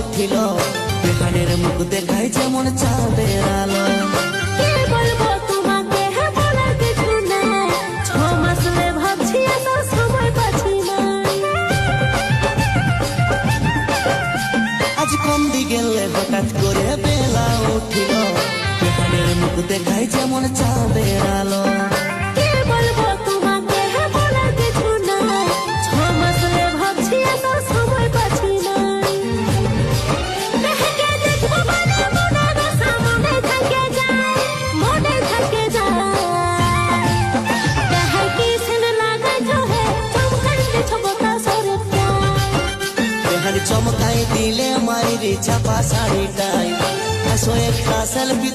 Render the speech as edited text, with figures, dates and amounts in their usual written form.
উঠিল বেহানের মুখ দেখায় যেমন চাঁদের আলো। কে বলবো তোমাকে বলার কিছু নাই, 6 মাস ধরে ভাবছি এত সময় পাচ্ছি না। আজ কন্দি গেলে হঠাৎ করে বেলা উঠিল বেহানের মুখ দেখায় যেমন চাঁদের আলো। কে বলবো তোমাকে বলার কিছু নাই, 6 মাস ধরে ভাবছি এত সময় পাচ্ছি না। মেহেকে দেখবো মানে মনের আশা মনে থেকে যায়, মনে থেকে যায়। দেহে কি সেন লাগাই হে চমকাই ছবতা সরতা। বেহার চমকাই দিলে মাইরি চাপা শাড়িটাই আসো একটা সেলফি